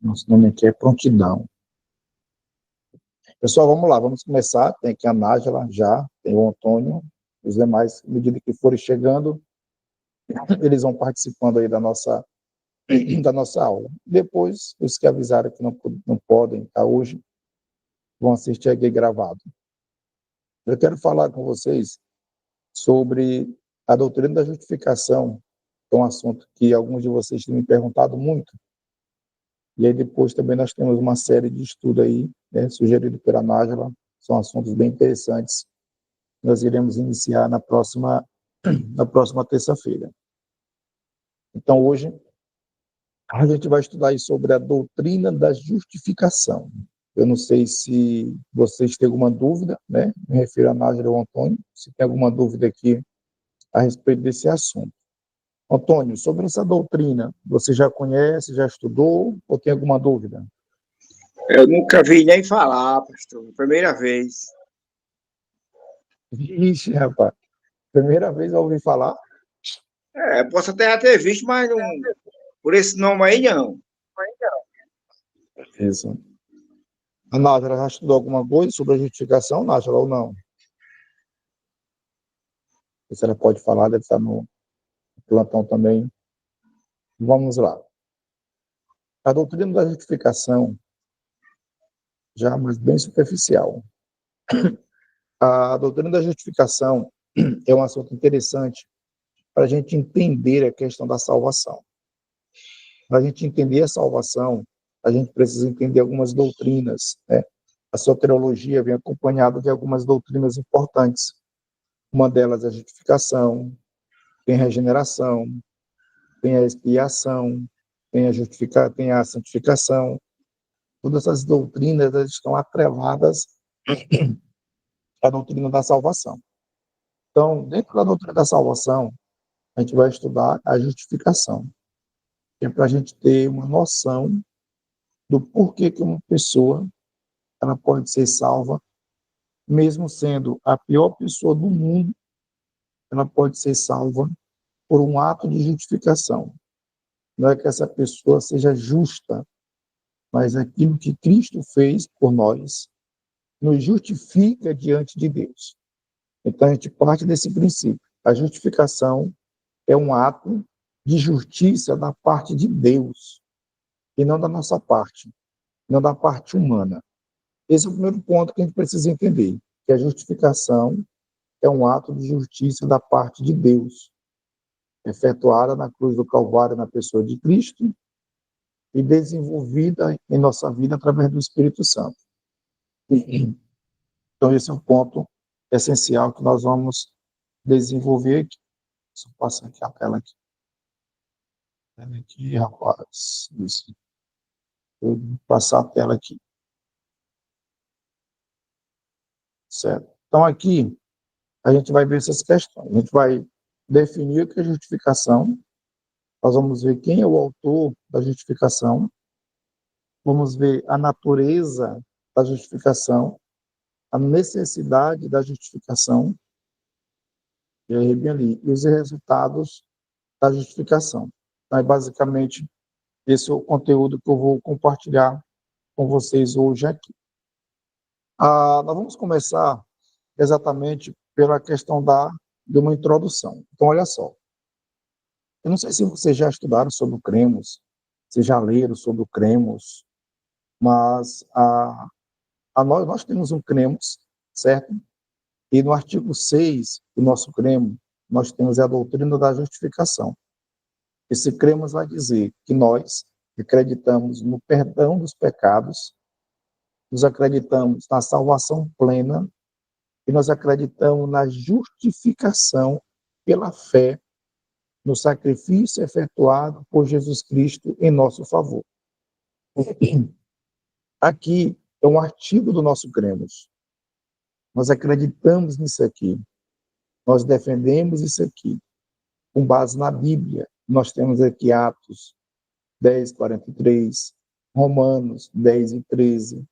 Nosso nome aqui é Prontidão. Pessoal, vamos lá, vamos começar. Tem aqui a Nájila já, tem o Antônio, os demais, à medida que forem chegando, eles vão participando aí da nossa aula. Depois, os que avisaram que não podem estar hoje, vão assistir aqui gravado. Eu quero falar com vocês sobre a doutrina da justificação, que é um assunto que alguns de vocês têm me perguntado muito. E aí depois também nós temos uma série de estudo aí, né, sugerido pela Nájila, são assuntos bem interessantes. Nós iremos iniciar na próxima terça-feira. Então, hoje, a gente vai estudar aí sobre a doutrina da justificação. Eu não sei se vocês têm alguma dúvida, né? Me refiro a Nájila ou Antônio, se tem alguma dúvida aqui a respeito desse assunto. Antônio, sobre essa doutrina, você já conhece, já estudou ou tem alguma dúvida? Eu nunca vi nem falar, pastor. Primeira vez. Vixe, rapaz. Primeira vez eu ouvi falar? Posso até já ter visto, mas não, por esse nome aí, não. Isso. A Nájila já estudou alguma coisa sobre a justificação, Nájila, ou não? Se ela pode falar, deve estar no plantão também. Vamos lá. A doutrina da justificação, já mas bem superficial. A doutrina da justificação é um assunto interessante para a gente entender a questão da salvação. Para a gente entender a salvação, a gente precisa entender algumas doutrinas, né? A soteriologia vem acompanhada de algumas doutrinas importantes. Uma delas é a justificação, tem a regeneração, tem a expiação, tem a santificação. Todas essas doutrinas estão atreladas à doutrina da salvação. Então, dentro da doutrina da salvação, a gente vai estudar a justificação, que é para a gente ter uma noção do porquê que uma pessoa ela pode ser salva, mesmo sendo a pior pessoa do mundo, ela pode ser salva por um ato de justificação. Não é que essa pessoa seja justa, mas aquilo que Cristo fez por nós nos justifica diante de Deus. Então a gente parte desse princípio. A justificação é um ato de justiça da parte de Deus e não da nossa parte, não da parte humana. Esse é o primeiro ponto que a gente precisa entender, que a justificação é um ato de justiça da parte de Deus, efetuada na cruz do Calvário na pessoa de Cristo e desenvolvida em nossa vida através do Espírito Santo. Então, esse é um ponto essencial que nós vamos desenvolver aqui. Deixa eu passar aqui a tela aqui. Aqui, rapaz. Isso. Vou passar a tela aqui. Certo. Então, aqui, a gente vai ver essas questões. A gente vai definir o que é justificação. Nós vamos ver quem é o autor da justificação. Vamos ver a natureza da justificação, a necessidade da justificação, e aí bem ali, e os resultados da justificação. Então, basicamente, esse é o conteúdo que eu vou compartilhar com vocês hoje aqui. Nós vamos começar exatamente pela questão de uma introdução. Então, olha só. Eu não sei se vocês já estudaram sobre o cremos, se já leram sobre o cremos, mas nós temos um cremos, certo? E no artigo 6 do nosso cremo, nós temos a doutrina da justificação. Esse cremos vai dizer que nós acreditamos no perdão dos pecados, nós acreditamos na salvação plena e nós acreditamos na justificação pela fé no sacrifício efetuado por Jesus Cristo em nosso favor. Aqui é um artigo do nosso cremos. Nós acreditamos nisso aqui. Nós defendemos isso aqui. Com base na Bíblia, nós temos aqui Atos 10, 43, Romanos 10 e 13,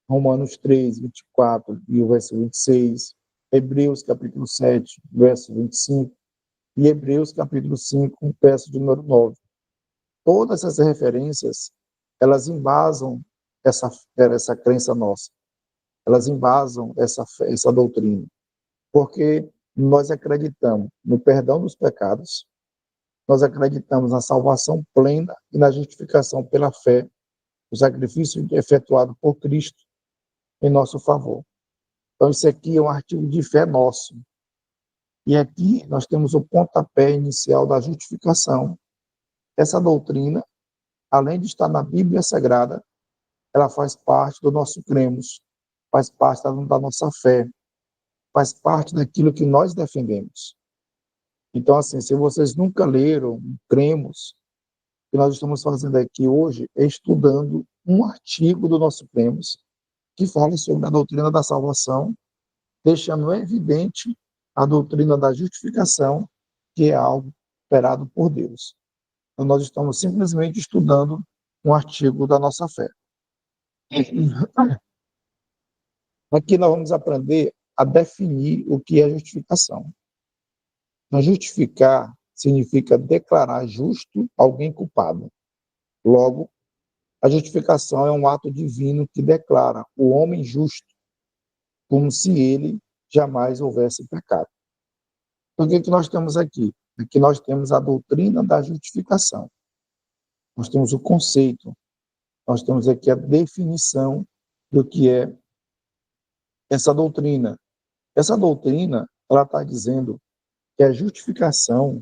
Romanos 3, 24 e o verso 26, Hebreus capítulo 7, verso 25, e Hebreus capítulo 5, verso de número 9. Todas essas referências elas embasam essa crença nossa, elas embasam essa doutrina, porque nós acreditamos no perdão dos pecados, nós acreditamos na salvação plena e na justificação pela fé, o sacrifício efetuado por Cristo em nosso favor. Então, isso aqui é um artigo de fé nosso. E aqui nós temos o pontapé inicial da justificação. Essa doutrina, além de estar na Bíblia Sagrada, ela faz parte do nosso cremos, faz parte da nossa fé, faz parte daquilo que nós defendemos. Então, assim, se vocês nunca leram Cremos, o que nós estamos fazendo aqui hoje é estudando um artigo do nosso Cremos que fala sobre a doutrina da salvação, deixando evidente a doutrina da justificação, que é algo operado por Deus. Então, nós estamos simplesmente estudando um artigo da nossa fé. Aqui nós vamos aprender a definir o que é justificação. Então, justificar significa declarar justo alguém culpado. Logo, a justificação é um ato divino que declara o homem justo, como se ele jamais houvesse pecado. Então, o que nós temos aqui? Aqui nós temos a doutrina da justificação. Nós temos o conceito, nós temos aqui a definição do que é essa doutrina. Essa doutrina, ela está dizendo que a justificação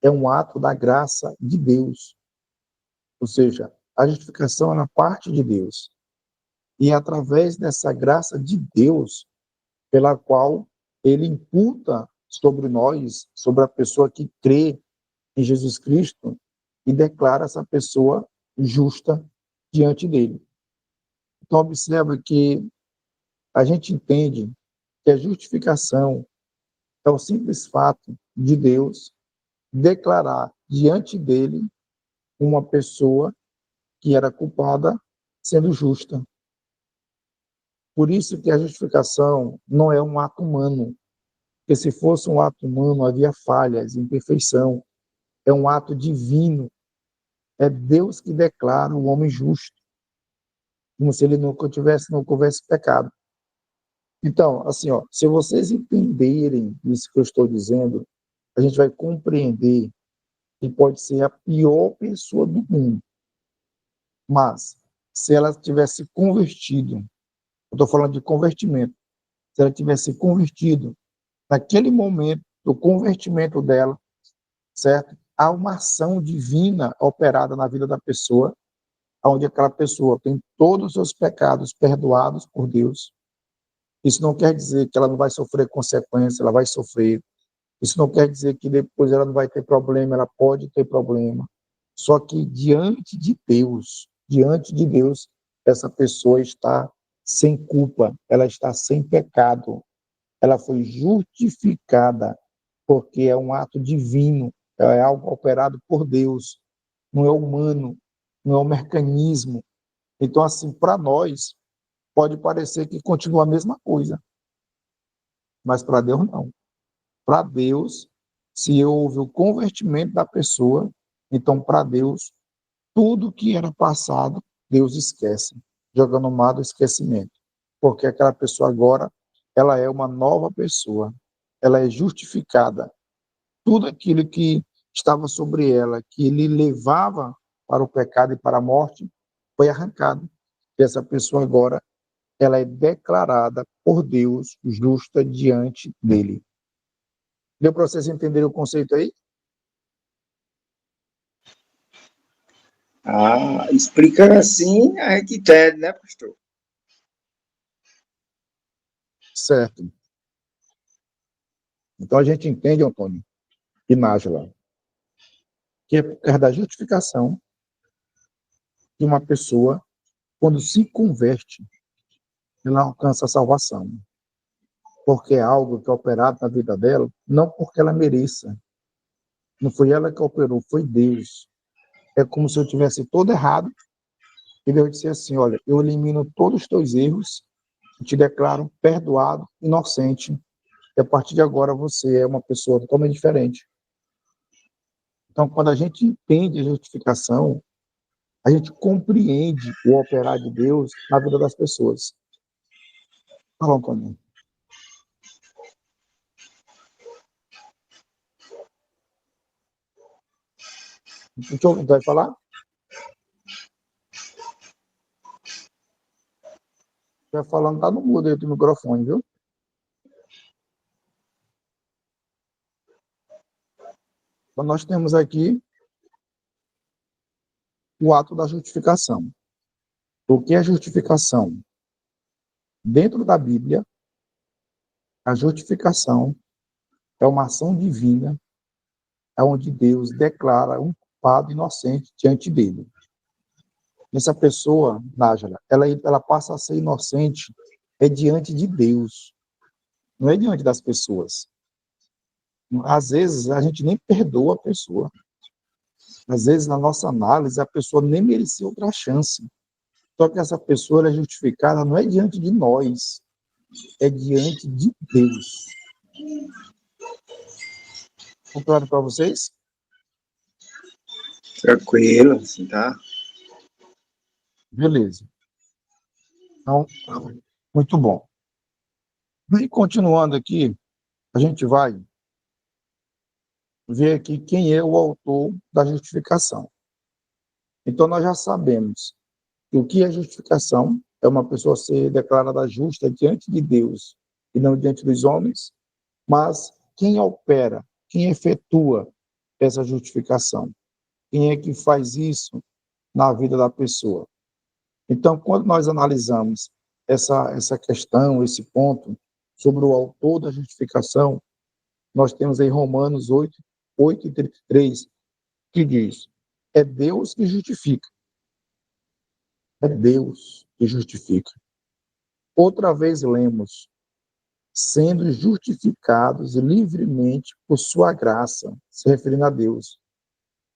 é um ato da graça de Deus. Ou seja, a justificação é na parte de Deus. E é através dessa graça de Deus, pela qual ele imputa sobre nós, sobre a pessoa que crê em Jesus Cristo, e declara essa pessoa justa diante dele. Então, observa que a gente entende que a justificação é o simples fato de Deus declarar diante dele uma pessoa que era culpada sendo justa. Por isso que a justificação não é um ato humano, porque se fosse um ato humano havia falhas, imperfeição. É um ato divino. É Deus que declara o homem justo, como se ele nunca houvesse pecado. Então, assim, ó, se vocês entenderem isso que eu estou dizendo, a gente vai compreender que pode ser a pior pessoa do mundo. Mas, se ela tivesse convertido, eu estou falando de convertimento, se ela tivesse convertido, naquele momento do convertimento dela, certo? Há uma ação divina operada na vida da pessoa, onde aquela pessoa tem todos os seus pecados perdoados por Deus. Isso não quer dizer que ela não vai sofrer consequências, ela vai sofrer. Isso não quer dizer que depois ela não vai ter problema, ela pode ter problema. Só que diante de Deus, essa pessoa está sem culpa, ela está sem pecado. Ela foi justificada, porque é um ato divino, é algo operado por Deus, não é humano, não é um mecanismo. Então, assim, para nós, pode parecer que continua a mesma coisa, mas para Deus não. Para Deus, se houve o convertimento da pessoa, então para Deus, tudo que era passado, Deus esquece, joga no mar do esquecimento, porque aquela pessoa agora, ela é uma nova pessoa, ela é justificada. Tudo aquilo que estava sobre ela, que lhe levava para o pecado e para a morte, foi arrancado. E essa pessoa agora, ela é declarada por Deus justa diante dele. Deu para vocês entenderem o conceito aí? Explicando assim, a gente entende, né, pastor? Certo. Então a gente entende, Antônio e Nájila, que é por causa da justificação que uma pessoa, quando se converte, ela alcança a salvação. Porque é algo que é operado na vida dela, não porque ela mereça. Não foi ela que operou, foi Deus. É como se eu tivesse todo errado e Deus disse assim, olha, eu elimino todos os teus erros e te declaro perdoado, inocente. E a partir de agora você é uma pessoa totalmente diferente. Então, quando a gente entende a justificação, a gente compreende o operar de Deus na vida das pessoas. Fala, Antônio. Vai falar? Já falando, tá no mudo aí do microfone, viu? Então, nós temos aqui o ato da justificação. O que é justificação? Dentro da Bíblia, a justificação é uma ação divina onde Deus declara um culpado inocente diante dele. Essa pessoa, Nájila, ela passa a ser inocente diante de Deus, não é diante das pessoas. Às vezes, a gente nem perdoa a pessoa. Às vezes, na nossa análise, a pessoa nem merecia outra chance. Só que essa pessoa é justificada não é diante de nós, é diante de Deus. Ficou claro para vocês? Tranquilo, assim, tá? Beleza. Então, muito bom. E continuando aqui, a gente vai ver aqui quem é o autor da justificação. Então, nós já sabemos que o que é justificação é uma pessoa ser declarada justa diante de Deus e não diante dos homens, mas quem opera, quem efetua essa justificação? Quem é que faz isso na vida da pessoa? Então, quando nós analisamos essa questão, esse ponto, sobre o autor da justificação, nós temos em Romanos 8:33, que diz: é Deus que justifica. É Deus que justifica. Outra vez lemos: sendo justificados livremente por sua graça, se referindo a Deus,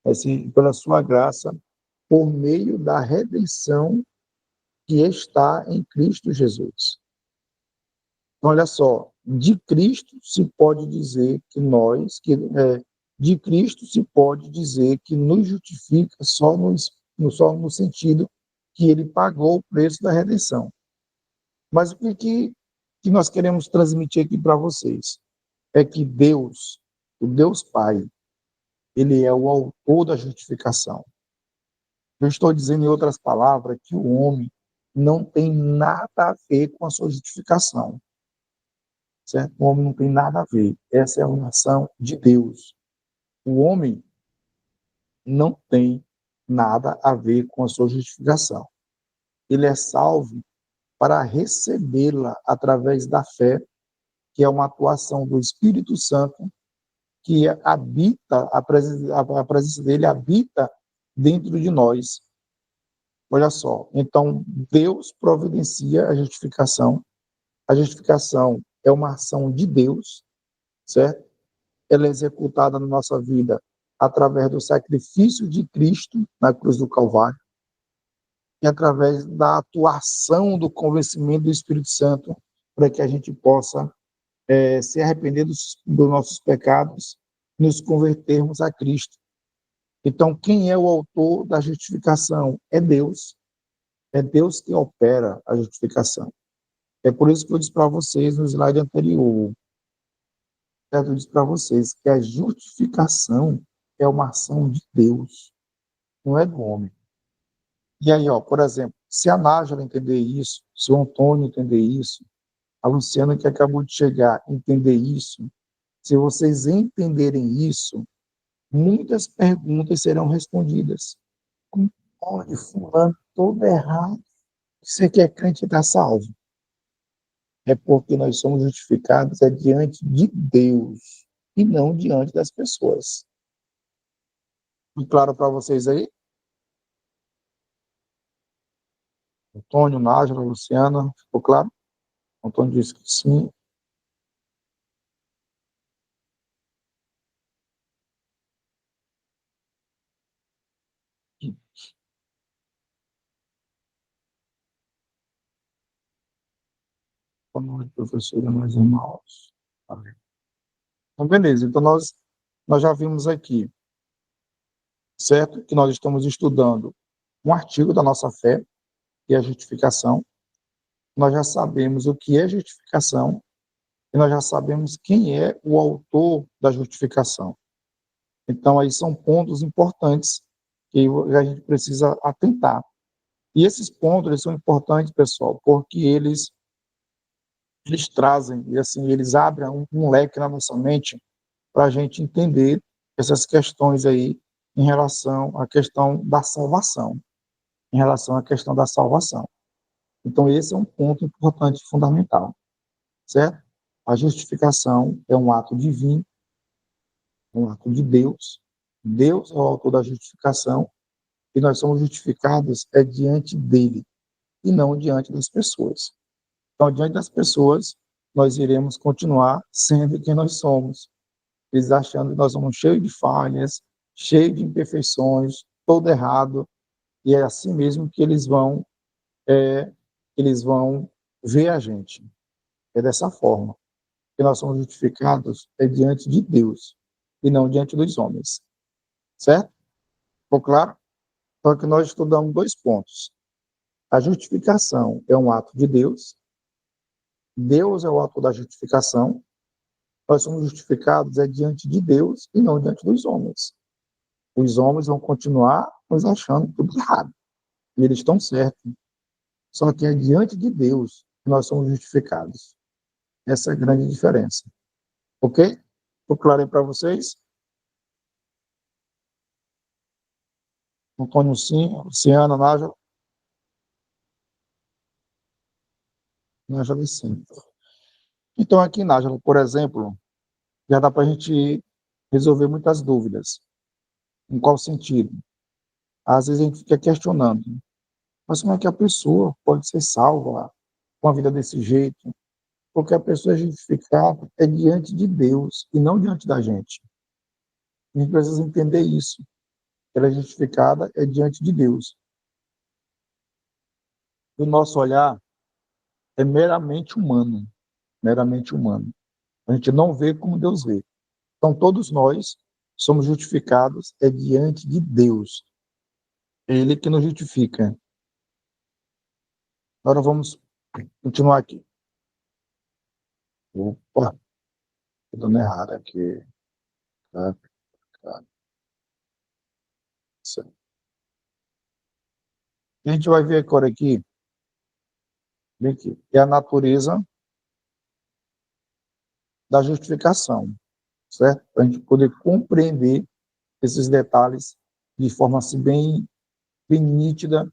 assim, pela sua graça, por meio da redenção que está em Cristo Jesus. Então, olha só, de Cristo se pode dizer que de Cristo se pode dizer que nos justifica só no sentido que ele pagou o preço da redenção. Mas o que nós queremos transmitir aqui para vocês é que Deus, o Deus Pai, ele é o autor da justificação. Eu estou dizendo, em outras palavras, que o homem não tem nada a ver com a sua justificação. Certo? O homem não tem nada a ver. Essa é uma ação de Deus. O homem não tem nada a ver com a sua justificação. Ele é salvo para recebê-la através da fé, que é uma atuação do Espírito Santo, que habita, a presença dele habita dentro de nós. Olha só, então Deus providencia a justificação. A justificação é uma ação de Deus, certo? Ela é executada na nossa vida através do sacrifício de Cristo na cruz do Calvário e através da atuação do convencimento do Espírito Santo para que a gente possa se arrepender dos nossos pecados, nos convertermos a Cristo. Então, quem é o autor da justificação? É Deus. É Deus que opera a justificação. É por isso que eu disse para vocês no slide anterior, eu disse para vocês que a justificação é uma ação de Deus, não é do homem. E aí, ó, por exemplo, se a Nájila entender isso, se o Antônio entender isso, a Luciana que acabou de chegar entender isso, se vocês entenderem isso, muitas perguntas serão respondidas. Como pode fulano todo errado? Você que é crente está salvo? É porque nós somos justificados diante de Deus e não diante das pessoas. Ficou claro para vocês aí? Antônio, Nájila, Luciana, ficou claro? Antônio disse que sim. Boa noite, professora, meus irmãos. Então, beleza. Então, nós já vimos aqui, certo? Que nós estamos estudando um artigo da nossa fé, que é a justificação. Nós já sabemos o que é justificação e nós já sabemos quem é o autor da justificação. Então, aí são pontos importantes que a gente precisa atentar. E esses pontos, eles são importantes, pessoal, porque eles trazem, e assim, eles abrem um leque na nossa mente para a gente entender essas questões aí em relação à questão da salvação, em relação à questão da salvação. Então, esse é um ponto importante, fundamental, certo? A justificação é um ato divino, um ato de Deus. Deus é o autor da justificação e nós somos justificados diante dele e não diante das pessoas. Então, diante das pessoas, nós iremos continuar sendo quem nós somos. Eles achando que nós somos cheios de falhas, cheios de imperfeições, todo errado, e é assim mesmo que eles vão ver a gente. É dessa forma que nós somos justificados diante de Deus e não diante dos homens. Certo? Ficou claro? Então, aqui nós estudamos 2 pontos. A justificação é um ato de Deus. Deus é o autor da justificação. Nós somos justificados diante de Deus e não diante dos homens. Os homens vão continuar nos achando tudo errado. E eles estão certos. Só que é diante de Deus que nós somos justificados. Essa é a grande diferença. Ok? Ficou claro aí para vocês? Antônio, sim. Luciana, Nájila. Nájila, sim. Então, aqui, Nájila, por exemplo, já dá para a gente resolver muitas dúvidas. Em qual sentido? Às vezes a gente fica questionando, mas como é que a pessoa pode ser salva com a vida desse jeito? Porque a pessoa é justificada diante de Deus e não diante da gente. A gente precisa entender isso. Ela é justificada diante de Deus. O nosso olhar é meramente humano, meramente humano. A gente não vê como Deus vê. Então, todos nós somos justificados diante de Deus. É Ele que nos justifica. Agora vamos continuar aqui. Opa, estou dando errado aqui. Tá, tá. Certo. A gente vai ver agora aqui, bem aqui, é a natureza da justificação, certo? Para a gente poder compreender esses detalhes de forma assim, bem nítida,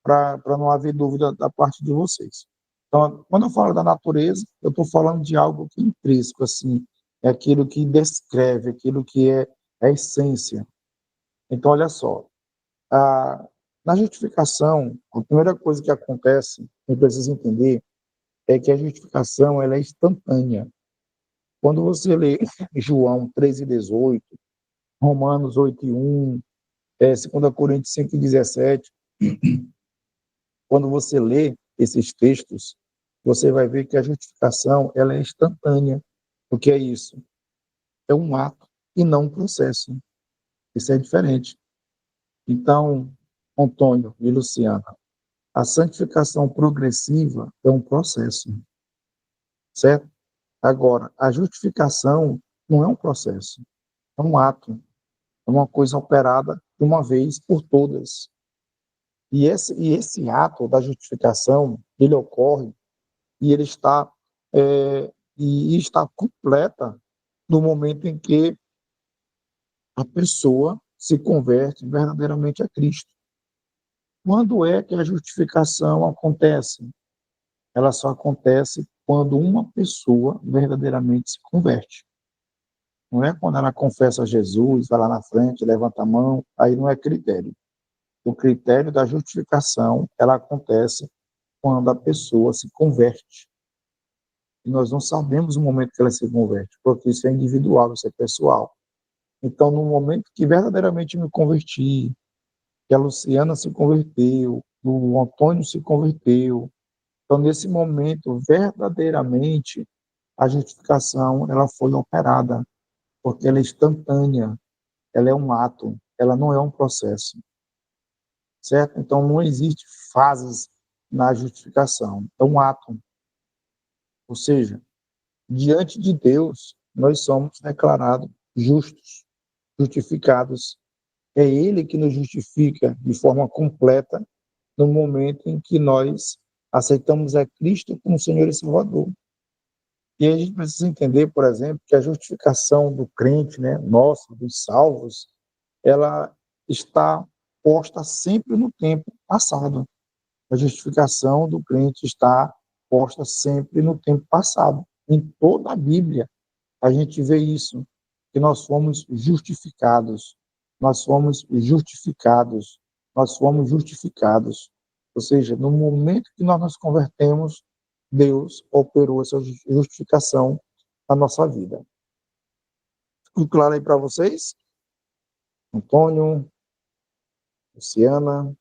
para não haver dúvida da parte de vocês. Então, quando eu falo da natureza, eu estou falando de algo que é intrínseco, assim, é aquilo que descreve, aquilo que é a essência. Então, olha só, na justificação, a primeira coisa que acontece, que precisa entender, é que a justificação ela é instantânea. Quando você lê João 13:18, Romanos 8:1, 2 Coríntios 5:17, quando você lê esses textos, você vai ver que a justificação ela é instantânea. O que é isso? É um ato e não um processo. Isso é diferente. Então, Antônio e Luciana, a santificação progressiva é um processo, certo? Agora, a justificação não é um processo, é um ato, é uma coisa operada de uma vez por todas. E esse ato da justificação, ele ocorre e ele está está completa no momento em que a pessoa se converte verdadeiramente a Cristo. Quando é que a justificação acontece? Ela só acontece quando uma pessoa verdadeiramente se converte. Não é quando ela confessa a Jesus, vai lá na frente, levanta a mão, aí não é critério. O critério da justificação, ela acontece quando a pessoa se converte. E nós não sabemos o momento que ela se converte, porque isso é individual, isso é pessoal. Então, no momento que verdadeiramente me converti, que a Luciana se converteu, o Antônio se converteu, então, nesse momento, verdadeiramente, a justificação ela foi operada, porque ela é instantânea, ela é um ato, ela não é um processo. certo? Então, não existe fases na justificação. É um ato. Ou seja, diante de Deus, nós somos declarados justos, justificados. É Ele que nos justifica de forma completa no momento em que nós aceitamos a Cristo como Senhor e Salvador. E a gente precisa entender, por exemplo, que a justificação do crente, né, nossa, dos salvos, ela está posta sempre no tempo passado. A justificação do crente está posta sempre no tempo passado. Em toda a Bíblia, a gente vê isso, que nós fomos justificados, nós fomos justificados, nós fomos justificados. Ou seja, no momento que nós nos convertemos, Deus operou essa justificação na nossa vida. Ficou claro aí para vocês? Antônio, Luciana,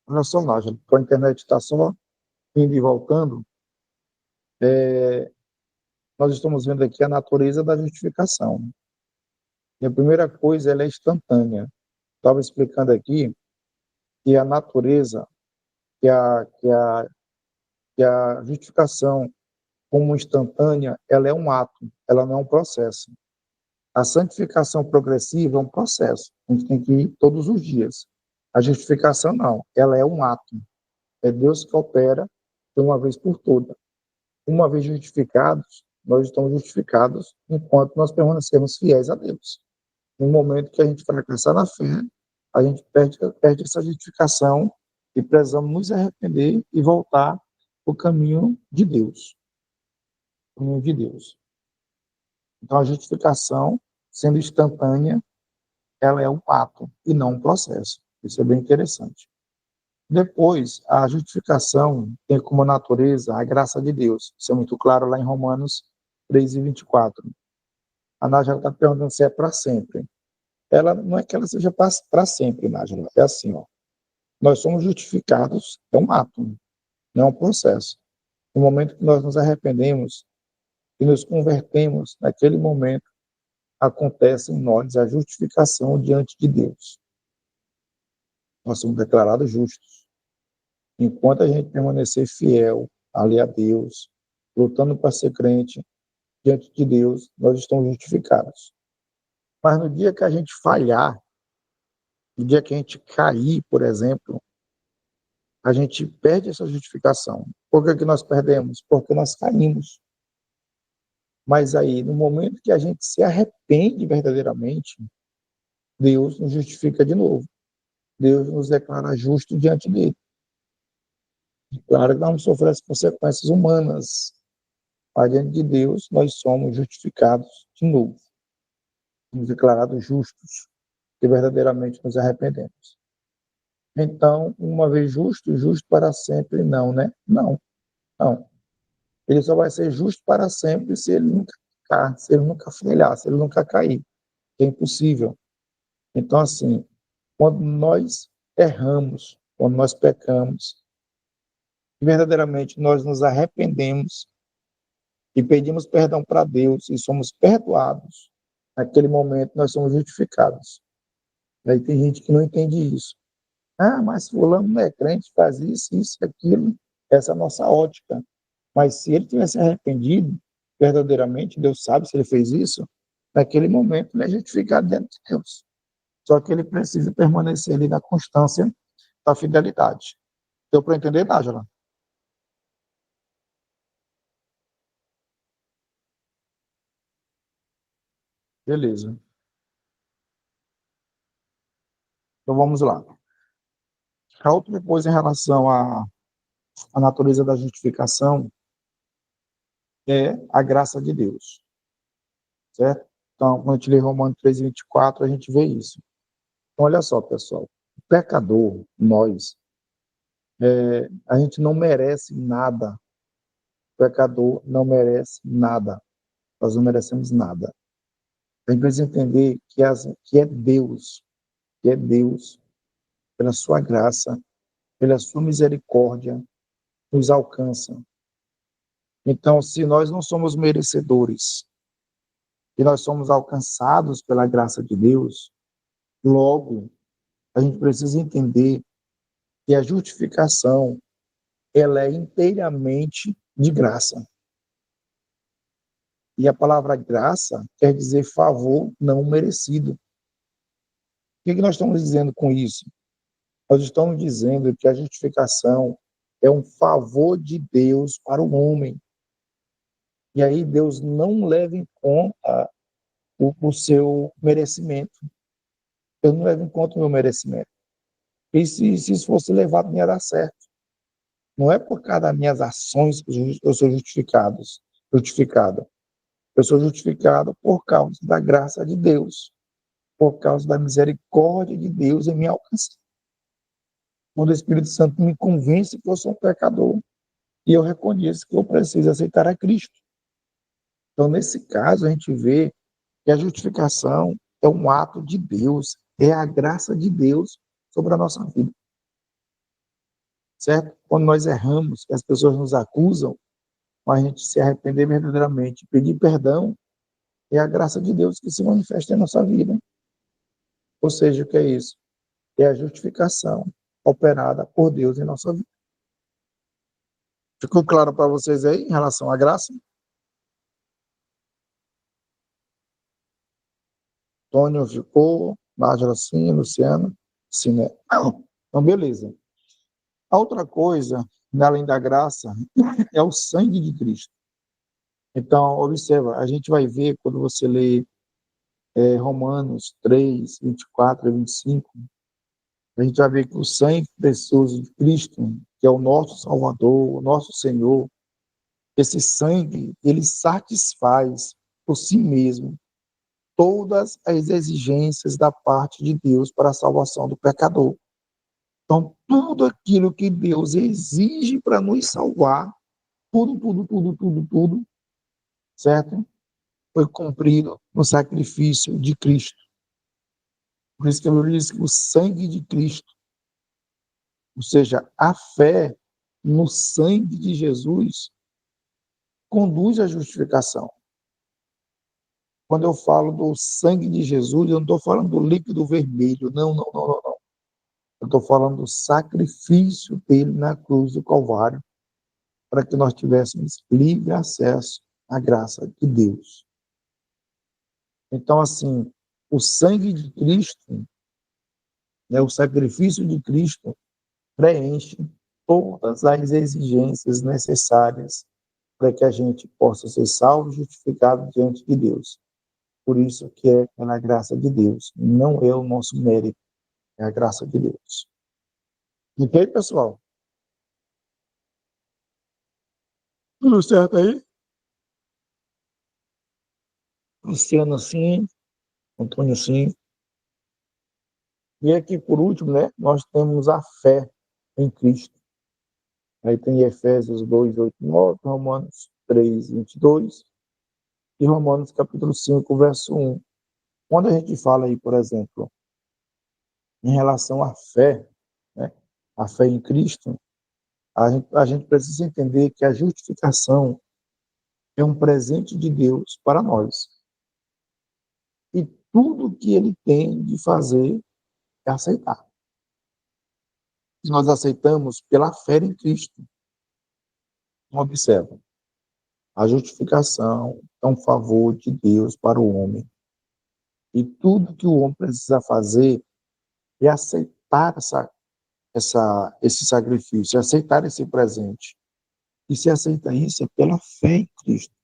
olha só, Nájila, a internet está só indo e voltando. Nós estamos vendo aqui a natureza da justificação. E a primeira coisa, ela é instantânea. Estava explicando aqui que a natureza, que a, que a, que a justificação como instantânea, ela é um ato, ela não é um processo. A santificação progressiva é um processo, a gente tem que ir todos os dias. A justificação não, ela é um ato. É Deus que opera de uma vez por todas. Uma vez justificados, nós estamos justificados enquanto nós permanecemos fiéis a Deus. No momento que a gente fracassar na fé, a gente perde essa justificação e precisamos nos arrepender e voltar para o caminho de Deus. O caminho de Deus. Então, a justificação, sendo instantânea, ela é um ato e não um processo. Isso é bem interessante. Depois, a justificação tem como natureza a graça de Deus. Isso é muito claro lá em Romanos 3:24. A Nájila está perguntando se é para sempre. Ela não é que ela seja para sempre, Nájila. É assim, ó. Nós somos justificados, é um ato, não é um processo. No momento que nós nos arrependemos e nos convertemos, naquele momento acontece em nós a justificação diante de Deus. Nós somos declarados justos. Enquanto a gente permanecer fiel ali a Deus, lutando para ser crente diante de Deus, nós estamos justificados. Mas no dia que a gente falhar, no dia que a gente cair, por exemplo, a gente perde essa justificação. Por que nós perdemos? Porque nós caímos. Mas aí, no momento que a gente se arrepende verdadeiramente, Deus nos justifica de novo. Deus nos declara justo diante dele. Claro que nós vamos sofrer as consequências humanas, mas diante de Deus nós somos justificados de novo. Somos declarados justos, que verdadeiramente nos arrependemos. Então, uma vez justo, justo para sempre, não, né? Não, não. Ele só vai ser justo para sempre se ele nunca ficar, se ele nunca falhar, se ele nunca cair. É impossível. Então, assim, quando nós erramos, quando nós pecamos, verdadeiramente nós nos arrependemos e pedimos perdão para Deus e somos perdoados, naquele momento nós somos justificados. Aí tem gente que não entende isso. Ah, mas fulano não é crente, faz isso, isso, aquilo. Essa é a nossa ótica. Mas se ele tivesse arrependido, verdadeiramente, Deus sabe se ele fez isso, naquele momento ele é justificado diante de Deus. Só que ele precisa permanecer ali na constância da fidelidade. Deu para entender, Nájila? Beleza. Então vamos lá. A outra coisa em relação à natureza da justificação é a graça de Deus, certo? Então, quando a gente lê Romanos 3:24, a gente vê isso. Então, olha só, pessoal, o pecador, nós, a gente não merece nada. O pecador não merece nada. Nós não merecemos nada. A gente precisa entender que é Deus, pela sua graça, pela sua misericórdia, nos alcança. Então, se nós não somos merecedores e nós somos alcançados pela graça de Deus, logo a gente precisa entender que a justificação ela é inteiramente de graça. E a palavra graça quer dizer favor não merecido. O que nós estamos dizendo com isso? Nós estamos dizendo que a justificação é um favor de Deus para o homem. E aí Deus não leva em conta o seu merecimento. Eu não levo em conta o meu merecimento. E se isso fosse levado, não ia dar certo. Não é por causa das minhas ações que eu sou justificado. Eu sou justificado por causa da graça de Deus, por causa da misericórdia de Deus em me alcançar. Quando o Espírito Santo me convence que eu sou um pecador e eu reconheço que eu preciso aceitar a Cristo. Então, nesse caso, a gente vê que a justificação é um ato de Deus, é a graça de Deus sobre a nossa vida. Certo? Quando nós erramos, que as pessoas nos acusam, a gente se arrepender verdadeiramente, pedir perdão, é a graça de Deus que se manifesta em nossa vida. Ou seja, o que é isso? É a justificação operada por Deus em nossa vida. Ficou claro para vocês aí em relação à graça? Antônio ficou, Nájila sim, Luciano sim, né? Então, beleza. A outra coisa, além da graça, é o sangue de Cristo. Então, observa, a gente vai ver quando você lê Romanos 3, 24 e 25, a gente vai ver que o sangue precioso de Cristo, que é o nosso Salvador, o nosso Senhor, esse sangue, ele satisfaz por si mesmo todas as exigências da parte de Deus para a salvação do pecador. Então, tudo aquilo que Deus exige para nos salvar, tudo, certo? Foi cumprido no sacrifício de Cristo. Por isso que eu disse que o sangue de Cristo, ou seja, a fé no sangue de Jesus, conduz à justificação. Quando eu falo do sangue de Jesus, eu não estou falando do líquido vermelho, não. Eu estou falando do sacrifício dele na cruz do Calvário, para que nós tivéssemos livre acesso à graça de Deus. Então, assim, o sangue de Cristo, né, o sacrifício de Cristo, preenche todas as exigências necessárias para que a gente possa ser salvo e justificado diante de Deus. Por isso que é pela graça de Deus, não é o nosso mérito, é a graça de Deus. Ok, pessoal? Tudo certo aí? Luciano, sim. Antônio, sim. E aqui, por último, né, nós temos a fé em Cristo. Aí tem Efésios 2, 8, 9, Romanos 3, 22 e Romanos capítulo 5, verso 1. Quando a gente fala aí, por exemplo, em relação à fé, né, a fé em Cristo, a gente precisa entender que a justificação é um presente de Deus para nós. E tudo que ele tem de fazer é aceitar. E nós aceitamos pela fé em Cristo. Observa, a justificação é um favor de Deus para o homem. E tudo que o homem precisa fazer é aceitar esse sacrifício, é aceitar esse presente. E se aceita isso é pela fé em Cristo.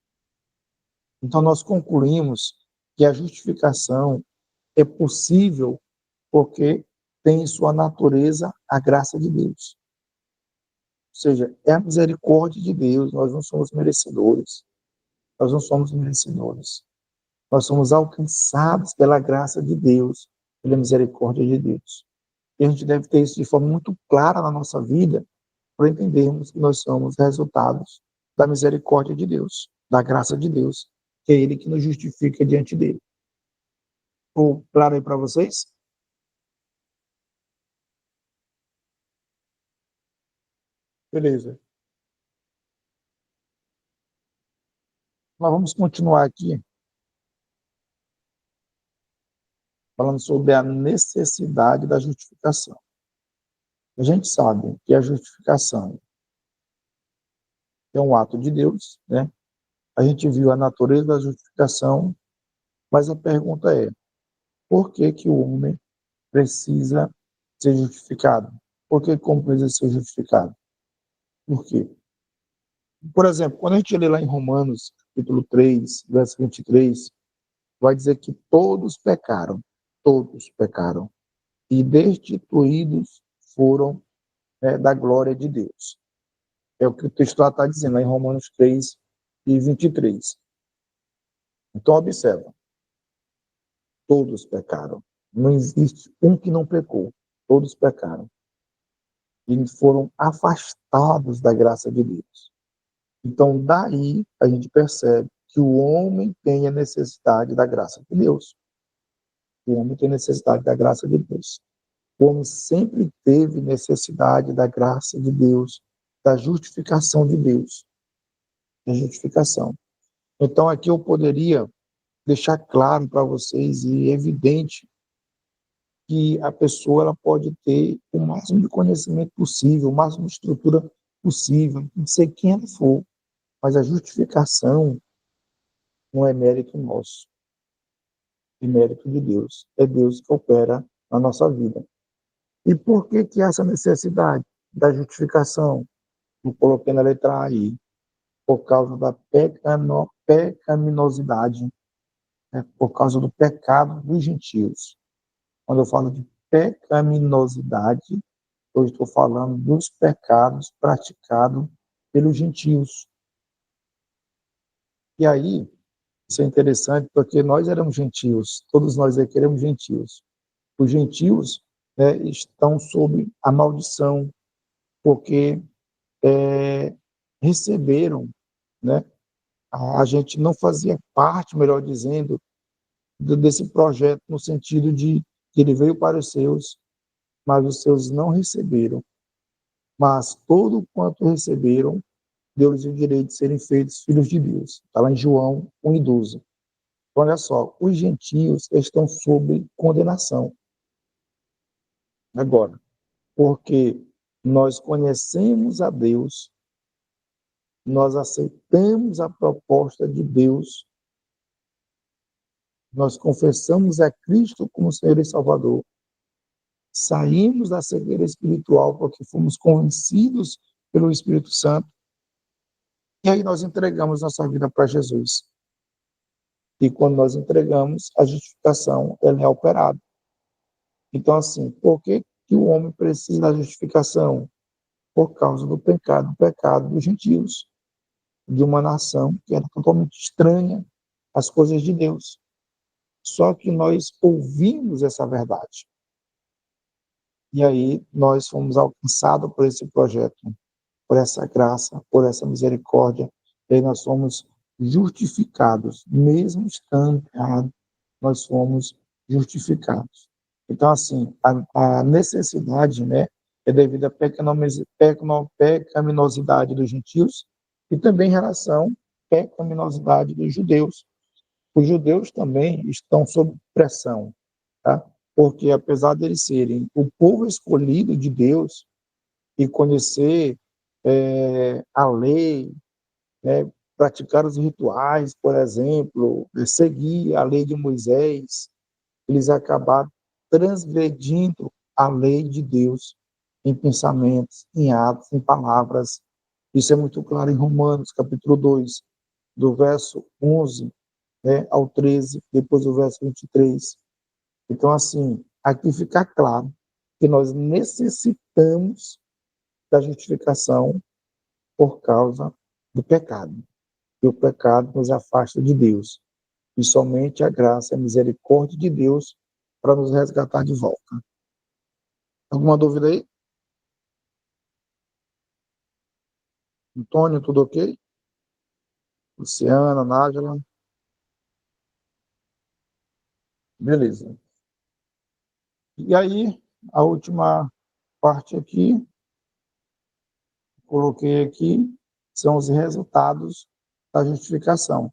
Então, nós concluímos que a justificação é possível porque tem em sua natureza a graça de Deus. Ou seja, é a misericórdia de Deus, nós não somos merecedores. Nós não somos merecedores. Nós somos alcançados pela graça de Deus, pela misericórdia de Deus. E a gente deve ter isso de forma muito clara na nossa vida, para entendermos que nós somos resultados da misericórdia de Deus, da graça de Deus, que é Ele que nos justifica diante dele. Ficou claro aí para vocês? Beleza. Nós vamos continuar aqui falando sobre a necessidade da justificação. A gente sabe que a justificação é um ato de Deus, né? A gente viu a natureza da justificação, mas a pergunta é: por que que o homem precisa ser justificado? Por que como precisa ser justificado? Por quê? Por exemplo, quando a gente lê lá em Romanos, capítulo 3, verso 23, vai dizer que todos pecaram, e destituídos foram da glória de Deus. É o que o texto está dizendo lá em Romanos 3 e 23. Então, observa, todos pecaram. Não existe um que não pecou. Todos pecaram. E foram afastados da graça de Deus. Então, daí a gente percebe que o homem tem a necessidade da graça de Deus. O homem tem necessidade da graça de Deus. O homem sempre teve necessidade da graça de Deus, da justificação de Deus. Da justificação. Então, aqui eu poderia deixar claro para vocês e evidente que a pessoa ela pode ter o máximo de conhecimento possível, o máximo de estrutura possível, não sei quem ela for, mas a justificação não é mérito nosso, é mérito de Deus. É Deus que opera na nossa vida. E por que que essa necessidade da justificação? Eu coloquei na letra A aí, por causa da pecaminosidade, né? Por causa do pecado dos gentios. Quando eu falo de pecaminosidade, eu estou falando dos pecados praticados pelos gentios. E aí, isso é interessante, porque nós éramos gentios, todos nós aqui éramos gentios. Os gentios, né, estão sob a maldição, porque receberam, né, a gente não fazia parte, melhor dizendo, desse projeto, no sentido de que ele veio para os seus, mas os seus não receberam. Mas todo quanto receberam, deu-lhes o direito de serem feitos filhos de Deus. Está lá em João 1:12. Então, olha só, os gentios estão sob condenação. Agora, porque nós conhecemos a Deus, nós aceitamos a proposta de Deus, nós confessamos a Cristo como Senhor e Salvador, saímos da cegueira espiritual porque fomos convencidos pelo Espírito Santo, e aí nós entregamos nossa vida para Jesus. E quando nós entregamos, a justificação ela é operada. Então, assim, por que que o homem precisa da justificação? Por causa do pecado dos gentios, de uma nação que era totalmente estranha às coisas de Deus. Só que nós ouvimos essa verdade. E aí nós fomos alcançados por esse projeto, por essa graça, por essa misericórdia, e aí nós somos justificados, mesmo estando errados, nós somos justificados. Então, assim, a necessidade, né, é devido à pecaminosidade dos gentios e também em relação à pecaminosidade dos judeus. Os judeus também estão sob pressão, tá? Porque apesar de eles serem o povo escolhido de Deus e conhecer a lei, né, praticar os rituais, por exemplo, seguir a lei de Moisés, eles acabaram transgredindo a lei de Deus em pensamentos, em atos, em palavras. Isso é muito claro em Romanos, capítulo 2, do verso 11, né, ao 13, depois do verso 23. Então, assim, aqui fica claro que nós necessitamos da justificação por causa do pecado. E o pecado nos afasta de Deus. E somente a graça e a misericórdia de Deus para nos resgatar de volta. Alguma dúvida aí? Antônio, tudo ok? Luciana, Nájila? Beleza. E aí, a última parte aqui, coloquei aqui, são os resultados da justificação.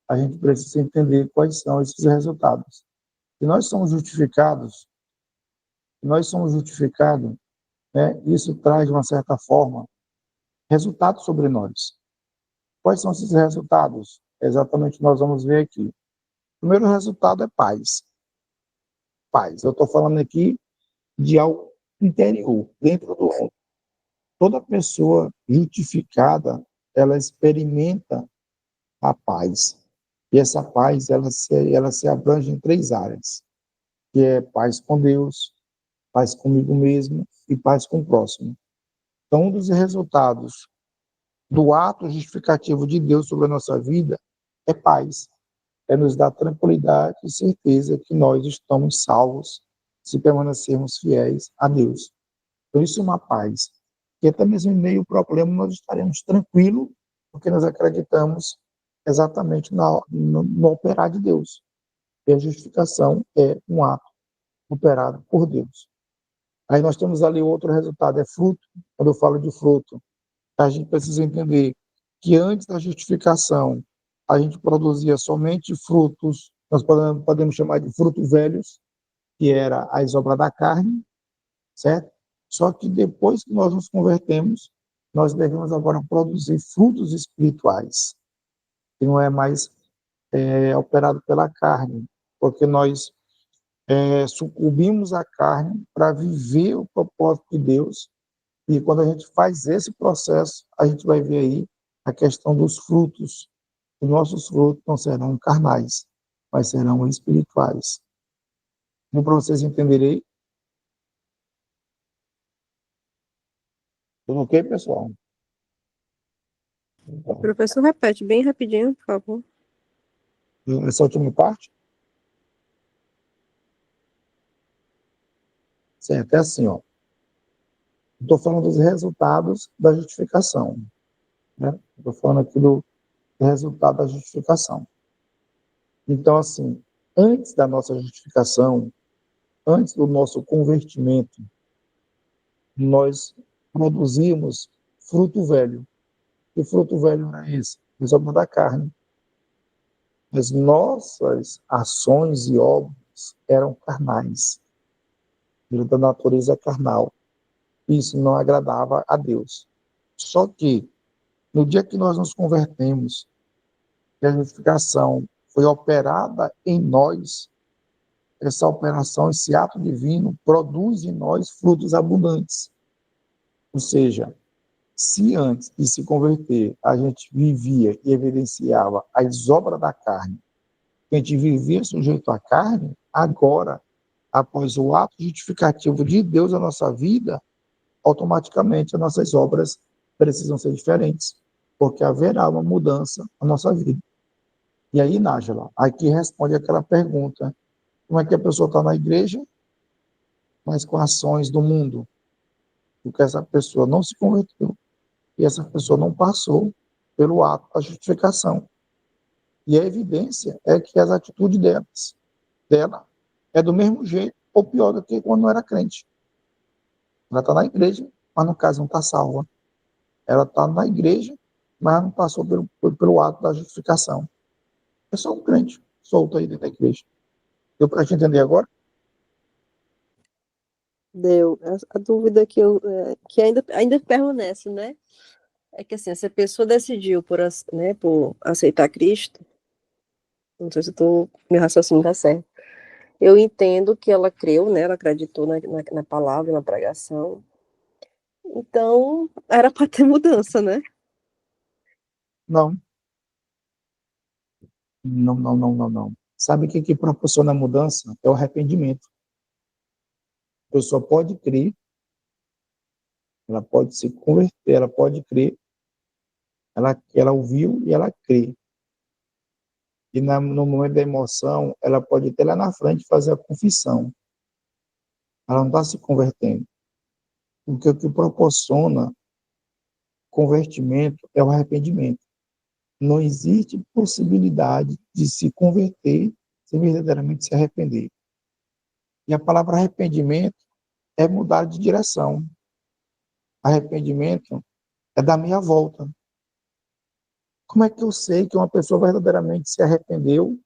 A gente precisa entender quais são esses resultados. E nós somos justificados, né? Isso traz, de uma certa forma, resultados sobre nós. Quais são esses resultados? Exatamente, nós vamos ver aqui. O primeiro resultado é paz. Paz. Eu estou falando aqui de algo interior, dentro do homem. Toda pessoa justificada, ela experimenta a paz. E essa paz, ela se abrange em 3 áreas, que é paz com Deus, paz comigo mesmo e paz com o próximo. Então, um dos resultados do ato justificativo de Deus sobre a nossa vida é paz. É nos dar tranquilidade e certeza que nós estamos salvos se permanecermos fiéis a Deus. Por isso, uma paz. Que até mesmo em meio ao problema nós estaremos tranquilos, porque nós acreditamos exatamente no operar de Deus. E a justificação é um ato operado por Deus. Aí nós temos ali outro resultado, é fruto. Quando eu falo de fruto, a gente precisa entender que antes da justificação, a gente produzia somente frutos, nós podemos chamar de frutos velhos, que era as obras da carne, certo? Só que depois que nós nos convertemos, nós devemos agora produzir frutos espirituais, que não é mais operado pela carne, porque nós sucumbimos à carne para viver o propósito de Deus. E quando a gente faz esse processo, a gente vai ver aí a questão dos frutos. Os nossos frutos não serão carnais, mas serão espirituais. Como para vocês entenderem, tudo ok, pessoal? Professor, repete bem rapidinho, por favor. Essa última parte? Certo, é assim, ó. Estou falando dos resultados da justificação, né? Estou falando aqui do resultado da justificação. Então, assim, antes da nossa justificação, antes do nosso convertimento, nós produzimos fruto velho. E fruto velho é esse? As obras da carne. As nossas ações e obras eram carnais, da natureza carnal. Isso não agradava a Deus. Só que, no dia que nós nos convertemos, que a justificação foi operada em nós, essa operação, esse ato divino, produz em nós frutos abundantes. Ou seja, se antes de se converter a gente vivia e evidenciava as obras da carne, a gente vivia sujeito à carne, agora, após o ato justificativo de Deus na nossa vida, automaticamente as nossas obras precisam ser diferentes, porque haverá uma mudança na nossa vida. E aí, Nájila, aqui responde aquela pergunta: como é que a pessoa está na igreja, mas com ações do mundo? Porque essa pessoa não se converteu e essa pessoa não passou pelo ato da justificação. E a evidência é que as atitudes dela é do mesmo jeito ou pior do que quando não era crente. Ela está na igreja, mas no caso não está salva. Ela está na igreja, mas não passou pelo ato da justificação. É só um crente solto aí dentro da igreja. Deu para a gente entender agora? Deu. A dúvida que ainda permanece, né? É que assim, se a pessoa decidiu por aceitar Cristo, não sei se meu raciocínio está certo. Eu entendo que ela creu, né? Ela acreditou na palavra, na pregação. Então, era para ter mudança, né? Não. Não, não, não, não, não. Sabe o que proporciona a mudança? É o arrependimento. A pessoa pode crer, ela pode se converter, ela pode crer, ela ouviu e ela crê. E no momento da emoção, ela pode até lá na frente fazer a confissão. Ela não está se convertendo. Porque o que proporciona convertimento é o arrependimento. Não existe possibilidade de se converter sem verdadeiramente se arrepender. E a palavra arrependimento é mudar de direção. Arrependimento é dar meia volta. Como é que eu sei que uma pessoa verdadeiramente se arrependeu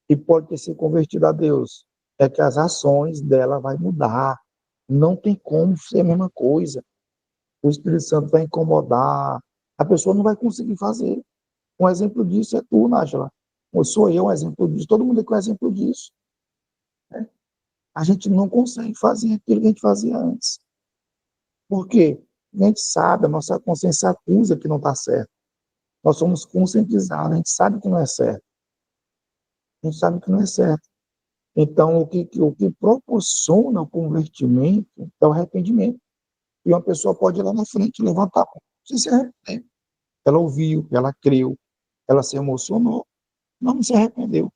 e pode ter se convertido a Deus? é que as ações dela vai mudar. Não tem como ser a mesma coisa. O Espírito Santo vai incomodar, a pessoa não vai conseguir fazer. Um exemplo disso é tu, Nájila. Ou sou eu um exemplo disso, todo mundo aqui é um exemplo disso. Né? A gente não consegue fazer aquilo que a gente fazia antes. Por quê? A gente sabe, a nossa consciência acusa que não está certo. Nós somos conscientizados, a gente sabe que não é certo. A gente sabe que não é certo. Então, o que proporciona o convertimento é o arrependimento. E uma pessoa pode ir lá na frente, levantar a mão, se arrepender. Ela ouviu, ela creu, ela se emocionou, não se arrependeu.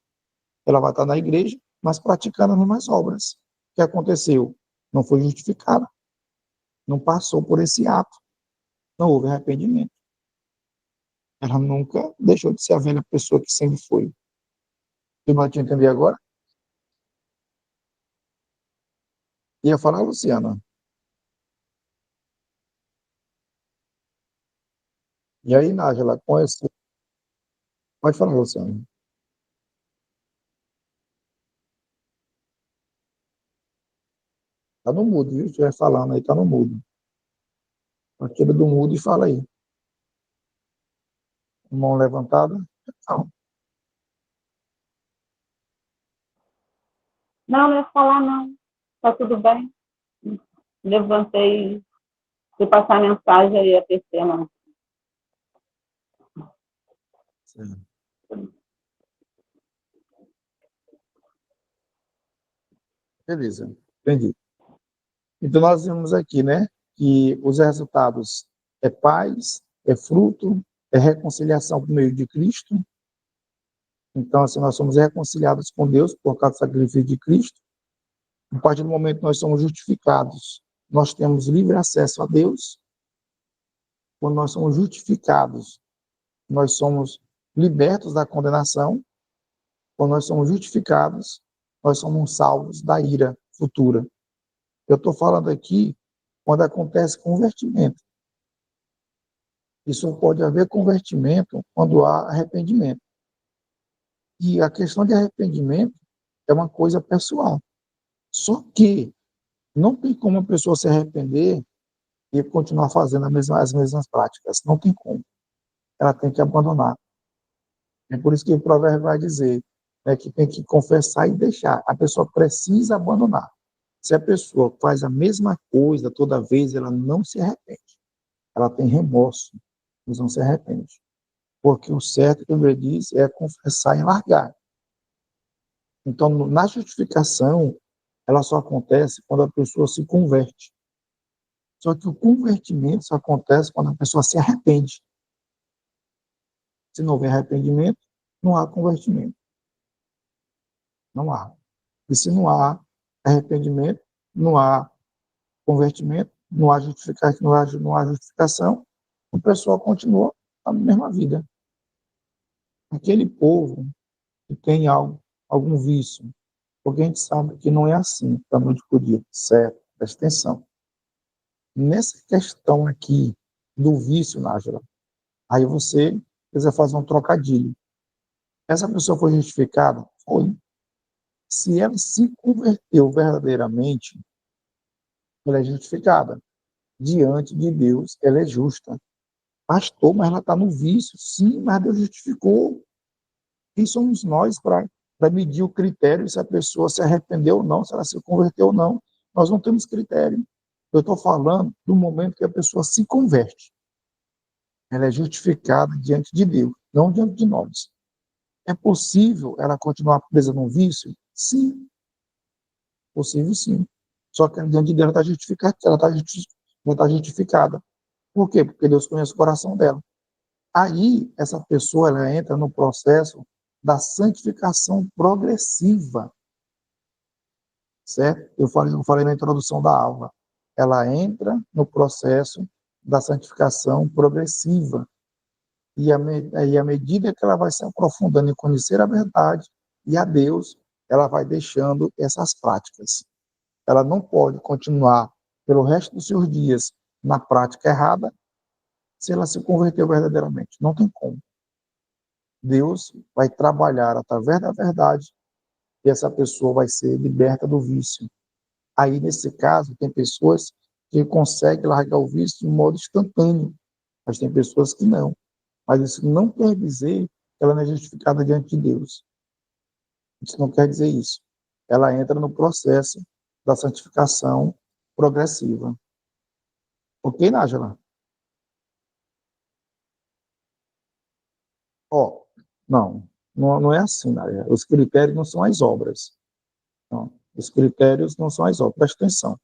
Ela vai estar na igreja, mas praticando as mesmas obras. O que aconteceu? Não foi justificada, não passou por esse ato, não houve arrependimento. Ela nunca deixou de ser a velha pessoa que sempre foi. Você vai te entender agora? Ia falar, Luciana. E aí, Nájila, conhece... Pode falar, Luciana. Tá no mudo, viu? Se estiver falando aí, tá no mudo. Tira do mudo e fala aí. Mão levantada. Não. Não, não ia falar não. Tá tudo bem. Levantei, fui passar a mensagem aí a PC, não. Sim. Beleza, entendi. Então, nós vimos aqui, né, que os resultados é paz, é fruto, é reconciliação por meio de Cristo. Então, assim, nós somos reconciliados com Deus por causa do sacrifício de Cristo. A partir do momento que nós somos justificados, nós temos livre acesso a Deus. Quando nós somos justificados, nós somos libertos da condenação. Quando nós somos justificados, nós somos salvos da ira futura. Eu estou falando aqui quando acontece convertimento. Isso pode haver convertimento quando há arrependimento. E a questão de arrependimento é uma coisa pessoal. Só que não tem como a pessoa se arrepender e continuar fazendo as mesmas práticas. Não tem como. Ela tem que abandonar. É por isso que o provérbio vai dizer, né, que tem que confessar e deixar. A pessoa precisa abandonar. Se a pessoa faz a mesma coisa toda vez, ela não se arrepende. Ela tem remorso, mas não se arrepende. Porque o certo que a Bíblia diz é confessar e largar. Então, na justificação, ela só acontece quando a pessoa se converte. Só que o convertimento só acontece quando a pessoa se arrepende. Se não houver arrependimento, não há convertimento. Não há. E se não há arrependimento, não há convertimento, não há justificação, a pessoa continua a mesma vida. Aquele povo que tem algum vício, porque a gente sabe que não é assim da noite para o dia, certo? Presta atenção. Nessa questão aqui do vício, Nájila, aí você precisa fazer um trocadilho. Essa pessoa foi justificada? Foi. Se ela se converteu verdadeiramente, ela é justificada. Diante de Deus, ela é justa. Pastor, mas ela está no vício. Sim, mas Deus justificou. Quem somos nós para medir o critério se a pessoa se arrependeu ou não, se ela se converteu ou não? Nós não temos critério. Eu estou falando do momento que a pessoa se converte. Ela é justificada diante de Deus, não diante de nós. É possível ela continuar presa num vício? Sim, possível sim. Só que diante de Deus ela está justificada. Por quê? Porque Deus conhece o coração dela. Aí, essa pessoa ela entra no processo da santificação progressiva, certo? Eu falei na introdução da aula. Ela entra no processo da santificação progressiva. E à medida que ela vai se aprofundando em conhecer a verdade e a Deus, ela vai deixando essas práticas. Ela não pode continuar pelo resto dos seus dias na prática errada se ela se converteu verdadeiramente. Não tem como. Deus vai trabalhar através da verdade e essa pessoa vai ser liberta do vício. Aí, nesse caso, tem pessoas que conseguem largar o vício de um modo instantâneo, mas tem pessoas que não. Mas isso não quer dizer que ela não é justificada diante de Deus. Isso não quer dizer isso. Ela entra no processo da santificação progressiva. Ok, Nájila? Ó, não é assim, Nájila. Os critérios não são as obras. Não. Os critérios não são as obras. Presta atenção.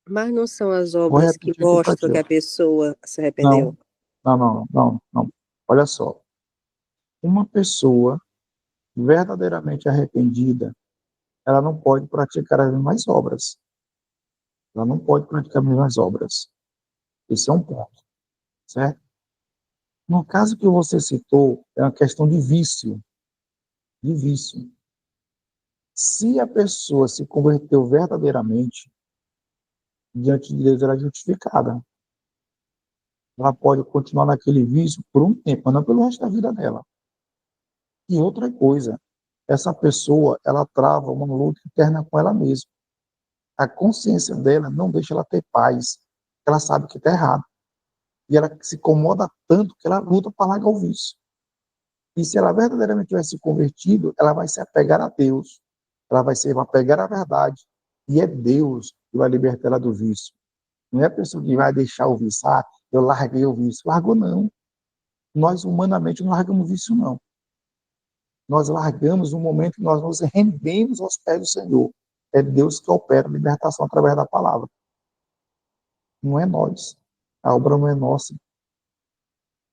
Mas não são as Vou obras que repetir aqui para mostram ti. que Ó. a pessoa se arrependeu? Não. Olha só. Uma pessoa verdadeiramente arrependida, ela não pode praticar as mesmas obras. Ela não pode praticar as mesmas obras. Esse é um ponto, certo? No caso que você citou, é uma questão de vício. De vício. Se a pessoa se converteu verdadeiramente, diante de Deus ela é justificada. Ela pode continuar naquele vício por um tempo, mas não pelo resto da vida dela. E outra coisa, essa pessoa, ela trava uma luta interna com ela mesma. A consciência dela não deixa ela ter paz. Ela sabe que está errado. E ela se incomoda tanto que ela luta para largar o vício. E se ela verdadeiramente tiver se convertido, ela vai se apegar a Deus. Ela vai se apegar à verdade. E é Deus que vai libertar ela do vício. Não é a pessoa que vai deixar o vício. Ah, eu larguei o vício. Largou não. Nós, humanamente, não largamos o vício, não. Nós largamos no momento que nós nos rendemos aos pés do Senhor. É Deus que opera a libertação através da palavra. Não é nós. A obra não é nossa.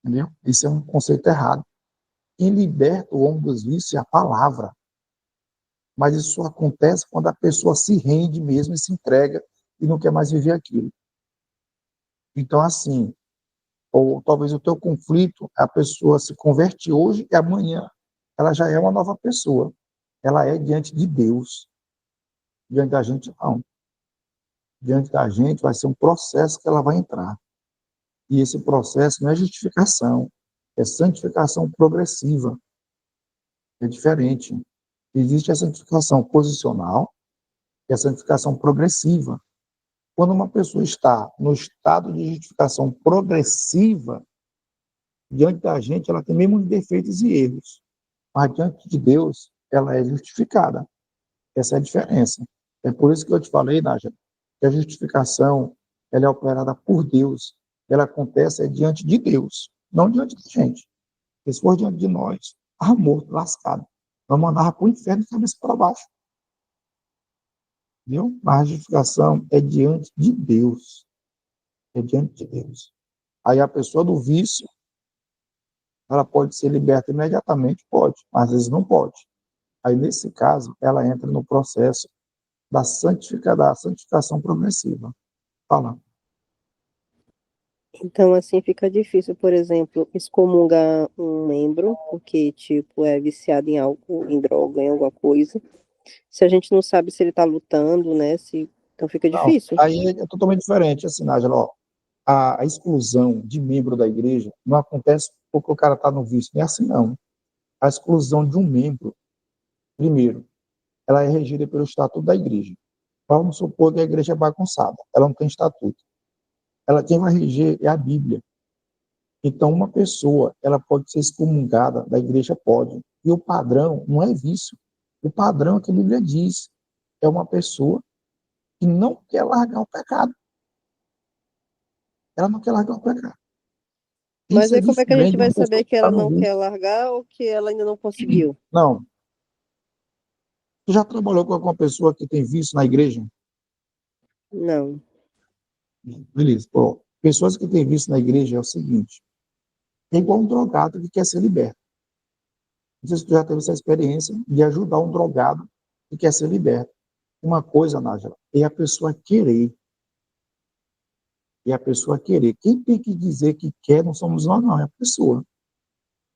Entendeu? Isso é um conceito errado. Quem liberta o homem dos vícios é a palavra. Mas isso só acontece quando a pessoa se rende mesmo e se entrega e não quer mais viver aquilo. Então, assim, ou talvez o teu conflito, a pessoa se converte hoje e amanhã ela já é uma nova pessoa. Ela é diante de Deus. Diante da gente, não. Diante da gente vai ser um processo que ela vai entrar. E esse processo não é justificação, é santificação progressiva. É diferente. Existe a santificação posicional e a santificação progressiva. Quando uma pessoa está no estado de justificação progressiva, diante da gente, ela tem mesmo defeitos e erros. Mas diante de Deus, ela é justificada. Essa é a diferença. É por isso que eu te falei, Nádia, que a justificação ela é operada por Deus. Ela acontece diante de Deus, não diante da gente. Se for diante de nós, morto, lascado. Vamos andar para o inferno de cabeça para baixo. Viu? Mas a justificação é diante de Deus. É diante de Deus. Aí a pessoa do vício, ela pode ser liberta imediatamente? Pode, mas às vezes não pode. Aí, nesse caso, ela entra no processo da santificação progressiva. Fala. Então, assim, fica difícil, por exemplo, excomungar um membro, porque, tipo, é viciado em algo, em droga, em alguma coisa. Se a gente não sabe se ele tá lutando, né? Então fica Não, difícil. aí é totalmente diferente, assim, Nájila, ó. A exclusão de membro da igreja não acontece porque o cara está no vício, não é assim, não. A exclusão de um membro, primeiro, ela é regida pelo estatuto da igreja. Vamos supor que a igreja é bagunçada, ela não tem estatuto. Quem vai reger é a Bíblia. Então, uma pessoa, ela pode ser excomungada da igreja, pode. E o padrão não é vício. O padrão é que a Bíblia diz. É uma pessoa que não quer largar o pecado. Ela não quer largar o pecado. Mas Isso é aí como é que a diferente gente de uma vai pessoa saber que que está ela no não quer vício. largar ou que ela ainda não conseguiu? Não. Tu já trabalhou com alguma pessoa que tem vício na igreja? Não. Beleza. Pô, pessoas que têm vício na igreja é o seguinte. É igual um drogado que quer ser liberto. Não sei se tu já teve essa experiência de ajudar um drogado que quer ser liberto. Uma coisa, Nájila, é a pessoa querer. E a pessoa querer. Quem tem que dizer que quer não somos nós, não, é a pessoa.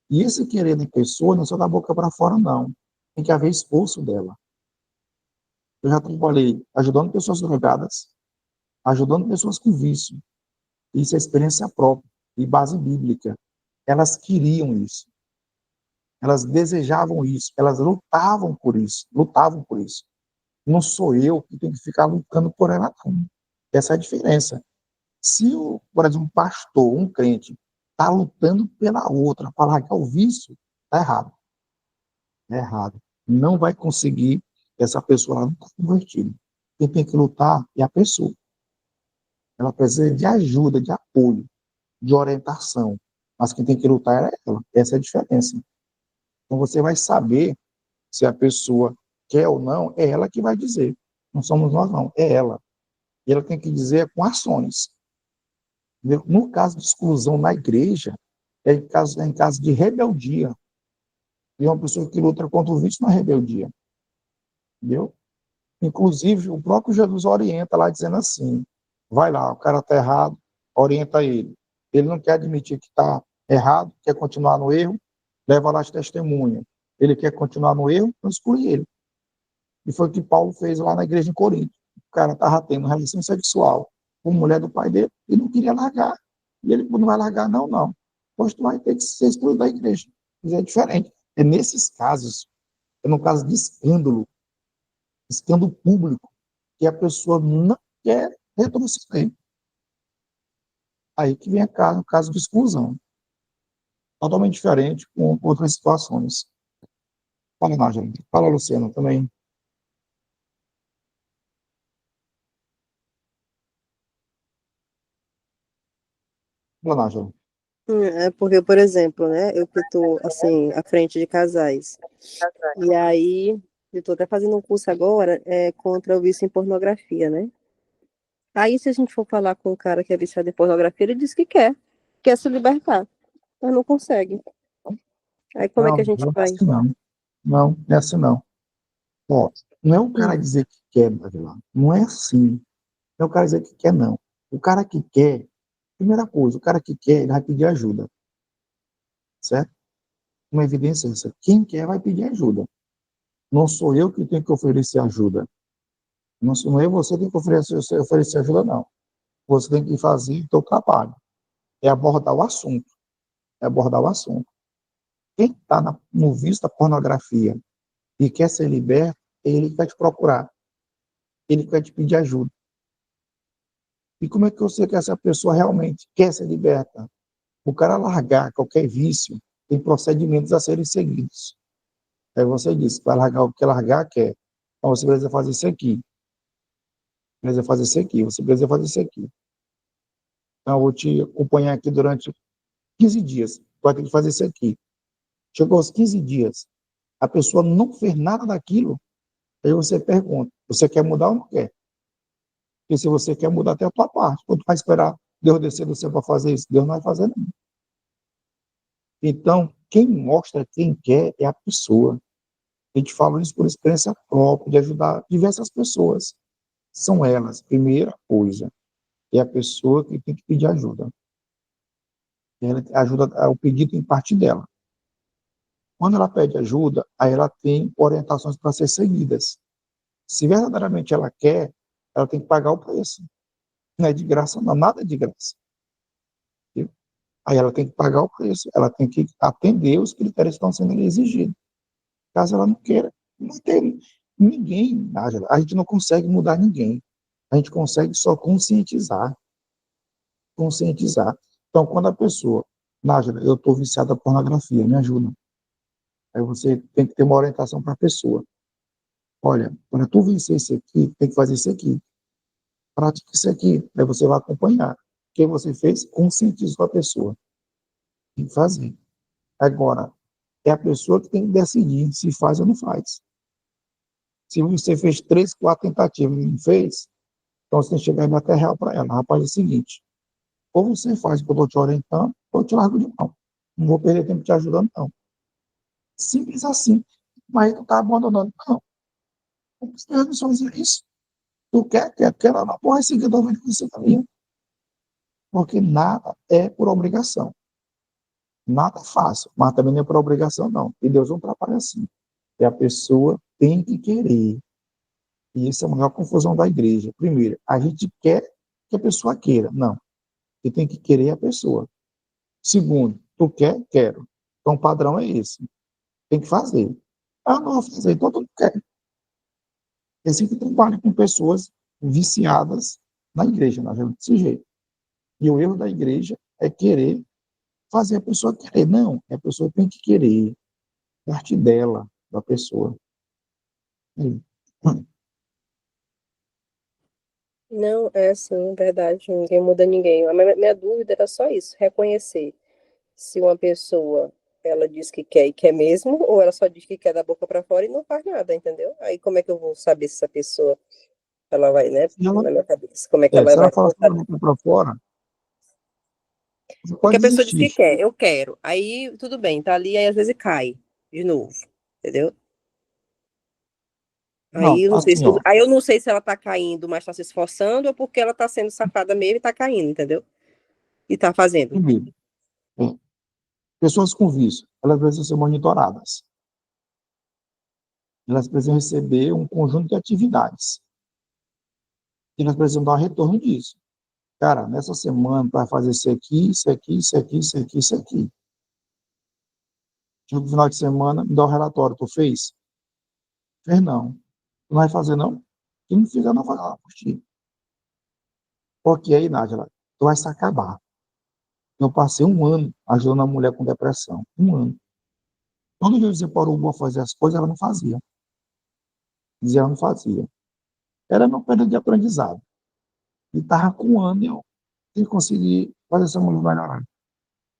E esse querer da pessoa não é só da boca para fora, não. Tem que haver esforço dela. Eu já trabalhei ajudando pessoas drogadas, ajudando pessoas com vício. Isso é experiência própria e base bíblica. Elas queriam isso. Elas desejavam isso, elas lutavam por isso, lutavam por isso. Não sou eu que tenho que ficar lutando por ela, não. Essa é a diferença. Se, por exemplo, um pastor, um crente, está lutando pela outra, para largar o vício, está errado. É errado. Não vai conseguir, essa pessoa lá não está convertida. Quem tem que lutar é a pessoa. Ela precisa de ajuda, de apoio, de orientação. Mas quem tem que lutar é ela. Essa é a diferença. Então você vai saber se a pessoa quer ou não, é ela que vai dizer. Não somos nós, não. É ela. E ela tem que dizer com ações. No caso de exclusão na igreja, é em caso de rebeldia. E uma pessoa que luta contra o vício não é rebeldia. Entendeu? Inclusive, o próprio Jesus orienta lá, dizendo assim, vai lá, o cara está errado, orienta ele. Ele não quer admitir que está errado, quer continuar no erro, leva lá as testemunhas. Ele quer continuar no erro, então exclui ele. E foi o que Paulo fez lá na igreja em Corinto. O cara estava tendo relação sexual com a mulher do pai dele e não queria largar. E ele não vai largar, não, não. Pois tu vai ter que ser excluído da igreja. Mas é diferente. É nesses casos, é no caso de escândalo público, que a pessoa não quer retroceder. Aí que vem o caso de exclusão. Totalmente diferente com outras situações. Fala, Nájila. Fala, Luciano, também. Fala, Nájila. É porque, por exemplo, né, eu que estou, assim, à frente de casais, e aí eu estou até fazendo um curso agora contra o vício em pornografia, né? Aí, se a gente for falar com um cara que é viciado em pornografia, ele diz que quer se libertar, mas não consegue. Aí, como é que a Não, gente não é vai? assim, não. Não, não é assim, não. Ó, não é o cara Hum, dizer que quer, Nájila. Não é assim. Não é o cara dizer que quer, não. O cara que quer, primeira coisa, o cara que quer, ele vai pedir ajuda, certo? Uma evidência é essa. Quem quer vai pedir ajuda. Não sou eu que tenho que oferecer ajuda. Não é você que tem que oferecer ajuda, não. Você tem que fazer o seu trabalho. É abordar o assunto. É abordar o assunto. Quem está no vício da pornografia e quer ser liberto, é ele que vai te procurar. Ele que vai te pedir ajuda. E como é que eu sei que essa pessoa realmente quer ser liberta? O cara largar qualquer vício, tem procedimentos a serem seguidos. Aí você disse, vai largar o que largar quer. Então você precisa fazer isso aqui. Precisa fazer isso aqui. Você precisa fazer isso aqui. Então eu vou te acompanhar aqui durante 15 dias. Vai ter que fazer isso aqui. Chegou aos 15 dias, a pessoa não fez nada daquilo, aí você pergunta, você quer mudar ou não quer? Porque se você quer mudar, tem a tua parte. Quando vai esperar Deus descer do céu para fazer isso, Deus não vai fazer nada. Então, quem mostra quem quer é a pessoa. A gente fala isso por experiência própria, de ajudar diversas pessoas. São elas, primeira coisa, é a pessoa que tem que pedir ajuda. Ela ajuda, o pedido em parte dela. Quando ela pede ajuda, aí ela tem orientações para ser seguidas. Se verdadeiramente ela quer, ela tem que pagar o preço. Não é de graça, não, nada é de graça. Viu? Aí ela tem que pagar o preço, ela tem que atender os critérios que estão sendo exigidos. Caso ela não queira, não tem ninguém, Nájila, a gente não consegue mudar ninguém. A gente consegue só conscientizar. Conscientizar. Então, quando a pessoa, Nájila, eu estou viciada em pornografia, me ajuda. Aí você tem que ter uma orientação para a pessoa. Olha, para tu vencer isso aqui, tem que fazer isso aqui. Pratique isso aqui. Aí você vai acompanhar. O que você fez? Conscientizou a pessoa. Tem que fazer. Agora, é a pessoa que tem que decidir se faz ou não faz. Se você fez 3, 4 tentativas e não fez, então você tem que chegar e bater real para ela. Rapaz, é o seguinte, ou você faz o que eu estou te orientando, ou eu te largo de mão. Não vou perder tempo te ajudando, não. Simples assim. Mas tu está abandonando. Não. Não precisa fazer isso. Tu quer, ela não pode seguir da vida que você caminho. Porque nada é por obrigação. Nada é fácil, mas também não é por obrigação, não. E Deus não trabalha assim. E a pessoa tem que querer. E essa é a maior confusão da igreja. Primeiro, a gente quer que a pessoa queira. Não. Você tem que querer a pessoa. Segundo, tu quer? Quero. Então o padrão é esse. Tem que fazer. Ah, não vou fazer, então tu não quer. Eu sempre trabalho com pessoas viciadas na igreja, na gente, desse jeito. E o erro da igreja é querer fazer a pessoa querer. Não, a pessoa tem que querer, parte dela, da pessoa. Hum. Não, é assim, verdade, ninguém muda ninguém. A minha dúvida era só isso, reconhecer se uma pessoa, ela diz que quer e quer mesmo, ou ela só diz que quer da boca para fora e não faz nada, entendeu? Aí como é que eu vou saber se essa pessoa, ela vai, né, Se ela, na minha cabeça, como é que ela se ela vai falar voltar? para fora, você Porque pode a pessoa diz que desistir. quer, eu quero. Aí tudo bem, tá ali, aí às vezes cai de novo, entendeu? Não, Aí eu não sei se, assim, ó, aí eu não sei se ela tá caindo, mas tá se esforçando, ou porque ela tá sendo safada mesmo e tá caindo, entendeu? E tá fazendo. primeiro, é, pessoas com vício, elas precisam ser monitoradas. Elas precisam receber um conjunto de atividades. E nós precisamos dar um retorno disso. Cara, nessa semana, vai fazer isso aqui, isso aqui, isso aqui, isso aqui, isso aqui. No final de semana, me dá o relatório. Tu fez? Fez não. Tu não vai fazer, não? Se não fizer, não vai lá por ti. Porque aí, Nájila, tu vai se acabar. Eu passei um ano ajudando a mulher com depressão. Um ano. Quando eu dizia para o vou fazer as coisas, ela não fazia. Dizia, ela não fazia. Era meu período de aprendizado. E estava com um ano e eu nem consegui fazer essa mulher melhorar.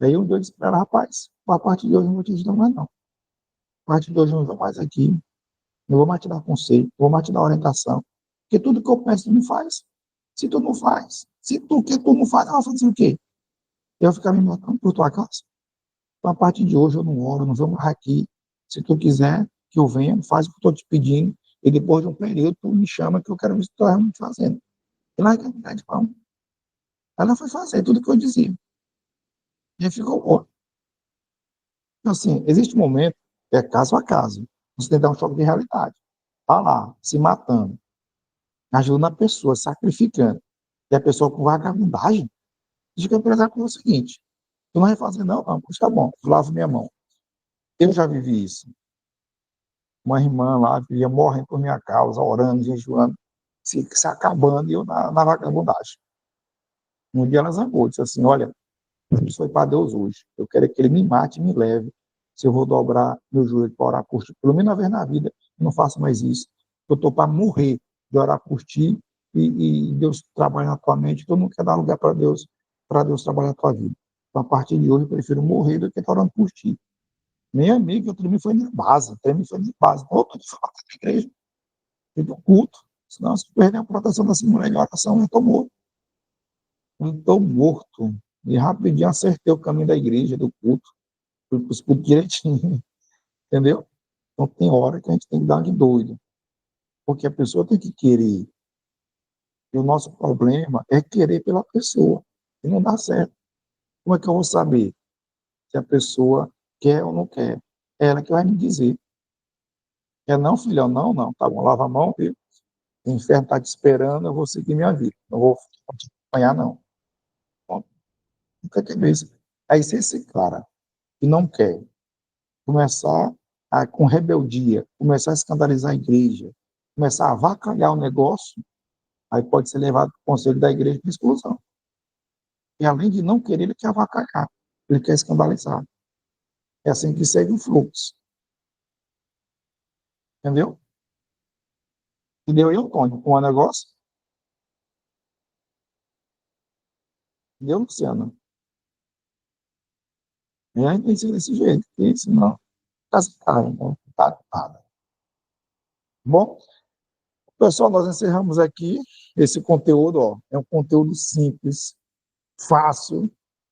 Daí um dia eu disse para ela, rapaz, a partir de hoje eu não vou te ajudar mais, não. A partir de hoje eu não vou mais aqui. Não vou mais te dar conselho, não vou mais te dar orientação. Porque tudo que eu peço, tu não faz. Se tu não faz, se tu que tu não faz, ela vai fazer o quê? Eu vou ficar me matando por tua causa. Então, a partir de hoje eu não oro, não vou mais aqui. Se tu quiser que eu venha, faz o que eu estou te pedindo. E depois de um período, tu me chama que eu quero ver se tu está realmente fazendo. E lá é de pão. Ela foi fazer tudo o que eu dizia. E aí ficou bom. Então, assim, existe um momento que é caso a caso. Você tem que dar um choque de realidade. Tá lá, se matando, ajudando a pessoa, sacrificando. E a pessoa com vagabundagem, diz que o empresário falou o seguinte: tu não vai fazer, não? Não, pois tá bom, lavo minha mão. Eu já vivi isso. Uma irmã lá vivia morrendo por minha causa, orando, jejuando, se acabando, e eu na vagabundagem. Um dia ela zangou, disse assim: olha, isso foi para Deus hoje. Eu quero que ele me mate e me leve. Se eu vou dobrar meu joelho para orar por ti, pelo menos uma vez na vida, eu não faço mais isso. Eu estou para morrer de orar por ti e Deus trabalha na tua mente. Tu não quer dar lugar para Deus trabalhar na tua vida. Então, a partir de hoje, eu prefiro morrer do que estar orando por ti. Nem amigo, eu tremi foi na base, tremi foi na base. Não estou de fora da igreja, eu do culto. Senão, se perder a proteção dessa mulher de oração, eu estou morto. Eu estou morto. E rapidinho acertei o caminho da igreja, do culto. Fui para os cultos direitinho, entendeu? Então tem hora que a gente tem que dar de doido. Porque a pessoa tem que querer. E o nosso problema é querer pela pessoa. E não dá certo. Como é que eu vou saber se a pessoa quer ou não quer? É ela que vai me dizer. Quer não, filhão? Não, não. Tá bom, lava a mão, viu? O inferno está te esperando, eu vou seguir minha vida. Não vou te acompanhar, não. Bom, nunca quer isso. Aí se esse cara que não quer começar com rebeldia, começar a escandalizar a igreja, começar a avacalhar o negócio, aí pode ser levado para o conselho da igreja de exclusão. E além de não querer, ele quer avacalhar, ele quer escandalizar. É assim que segue o fluxo. Entendeu? Entendeu? Eu, Tony, com o negócio. Entendeu, Luciano? É, tem que ser desse jeito, porque senão casa cai, né? Tá nada. Bom, pessoal, nós encerramos aqui esse conteúdo, ó. É um conteúdo simples, fácil,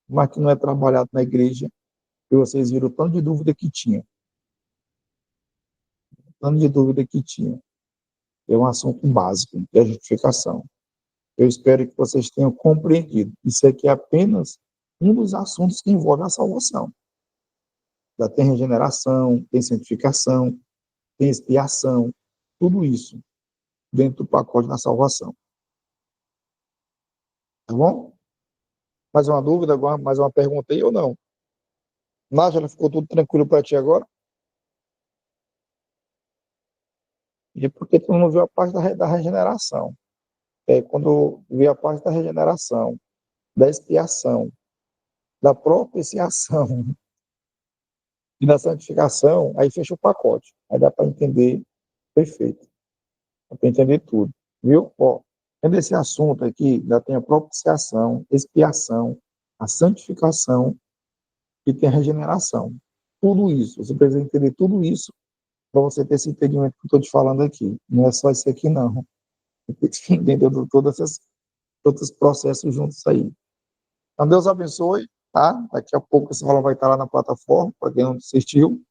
mas que não é trabalhado na igreja. E vocês viram o tanto de dúvida que tinha. O tanto de dúvida que tinha. É um assunto básico, que é a justificação. Eu espero que vocês tenham compreendido. Isso aqui é apenas um dos assuntos que envolve a salvação. Já tem regeneração, tem santificação, tem expiação, tudo isso dentro do pacote da salvação. Tá bom? Mais uma dúvida agora? Mais uma pergunta aí ou não? Nájila, ficou tudo tranquilo para ti agora? E porque tu não viu a parte da regeneração. Quando vê a parte da regeneração, da expiação, da propiciação e da santificação, aí fecha o pacote. Aí dá para entender perfeito. Dá para entender tudo. Viu? Ó, tendo esse assunto aqui, já tem a propiciação, expiação, a santificação e tem a regeneração. Tudo isso, você precisa entender tudo isso para você ter esse entendimento que eu estou te falando aqui. Não é só isso aqui, não. Você tem que entender todos esses processos juntos aí. Então, Deus abençoe, tá? Daqui a pouco essa aula vai estar lá na plataforma, para quem não assistiu.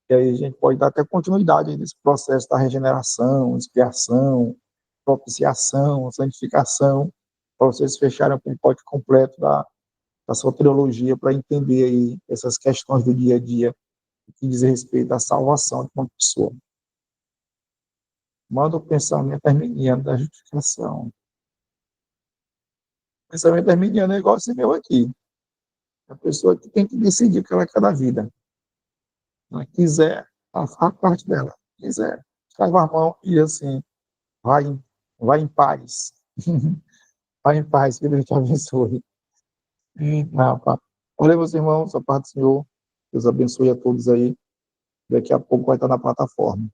E aí a gente pode dar até continuidade nesse processo da regeneração, expiação, propiciação, santificação, para vocês fecharem o pacote completo da soteriologia, para entender aí essas questões do dia a dia que diz respeito à salvação de uma pessoa. Manda o pensamento arminiano da justificação. O pensamento arminiano é igual esse meu aqui. A pessoa que tem que decidir o que ela quer da vida. Se ela quiser, ela faz parte dela. Se quiser, faz a mão e assim, vai, vai em paz. Vai em paz, que Deus te abençoe. Olha, meus irmãos, a paz do Senhor. Deus abençoe a todos aí. Daqui a pouco vai estar na plataforma.